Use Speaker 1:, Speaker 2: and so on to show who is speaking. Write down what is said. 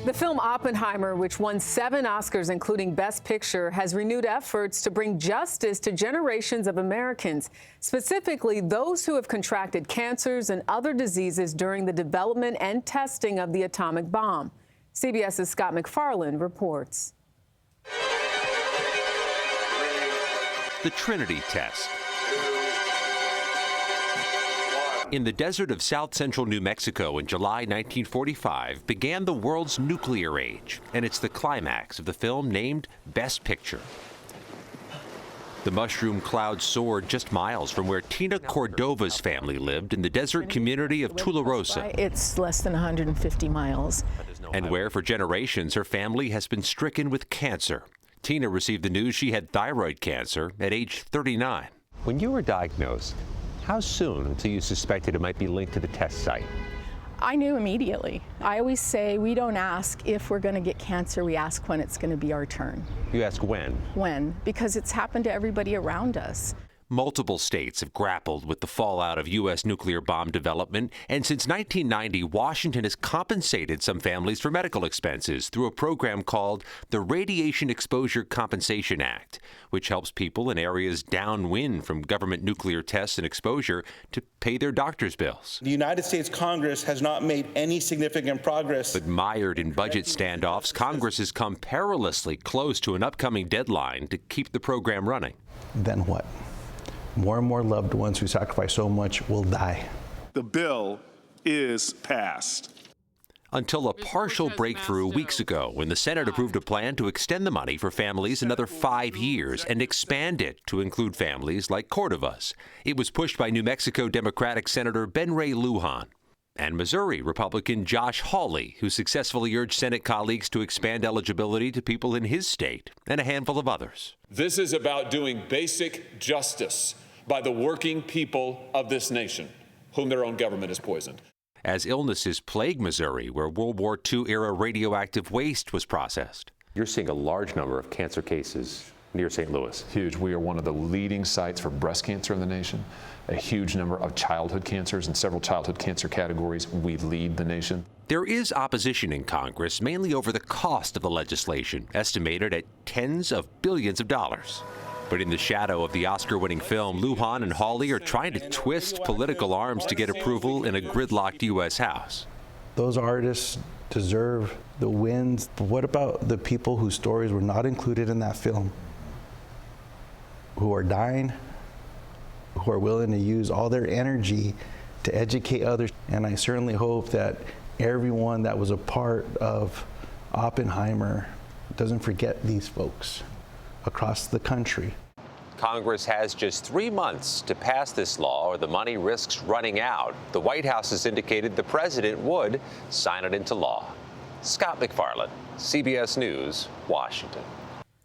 Speaker 1: The film Oppenheimer, which won 7 Oscars, including Best Picture, has renewed efforts to bring justice to generations of Americans, specifically those who have contracted cancers and other diseases during the development and testing of the atomic bomb. CBS's Scott MacFarlane reports.
Speaker 2: The Trinity test. In the desert of south-central New Mexico in July 1945 began the world's nuclear age, and it's the climax of the film named Best Picture. The mushroom cloud soared just miles from where Tina Cordova's family lived in the desert community of Tularosa.
Speaker 3: It's less than 150 miles.
Speaker 2: And where for generations her family has been stricken with cancer. Tina received the news she had thyroid cancer at age 39. When you were diagnosed, how soon until you suspected it might be linked to the test site?
Speaker 3: I knew immediately. I always say we don't ask if we're going to get cancer, we ask when it's going to be our turn.
Speaker 2: You ask when?
Speaker 3: When, because it's happened to everybody around us.
Speaker 2: Multiple states have grappled with the fallout of U.S. nuclear bomb development, and since 1990, Washington has compensated some families for medical expenses through a program called the Radiation Exposure Compensation Act, which helps people in areas downwind from government nuclear tests and exposure to pay their doctor's bills.
Speaker 4: The United States Congress has not made any significant progress.
Speaker 2: But mired in budget standoffs, Congress has come perilously close to an upcoming deadline to keep the program running.
Speaker 5: Then what? More and more loved ones who sacrifice so much will die.
Speaker 6: The bill is passed.
Speaker 2: Until a partial breakthrough weeks ago when the Senate approved a plan to extend the money for families another 5 years and expand it to include families like Cordova's. It was pushed by New Mexico Democratic Senator Ben Ray Lujan and Missouri Republican Josh Hawley, who successfully urged Senate colleagues to expand eligibility to people in his state and a handful of others.
Speaker 7: This is about doing basic justice by the working people of this nation, whom their own government has poisoned.
Speaker 2: As illnesses plague Missouri, where World War II-era radioactive waste was processed. You're seeing a large number of cancer cases near St. Louis.
Speaker 8: Huge. We are one of the leading sites for breast cancer in the nation. A huge number of childhood cancers. In several childhood cancer categories, we lead the nation.
Speaker 2: There is opposition in Congress, mainly over the cost of the legislation, estimated at tens of billions of dollars. But in the shadow of the Oscar-winning film, Lujan and Hawley are trying to twist political arms to get approval in a gridlocked U.S. House.
Speaker 5: Those artists deserve the wins. But what about the people whose stories were not included in that film? Who are dying, who are willing to use all their energy to educate others. And I certainly hope that everyone that was a part of Oppenheimer doesn't forget these folks across the country.
Speaker 2: Congress has just 3 months to pass this law or the money risks running out. The White House has indicated the president would sign it into law. Scott MacFarlane, CBS News, Washington.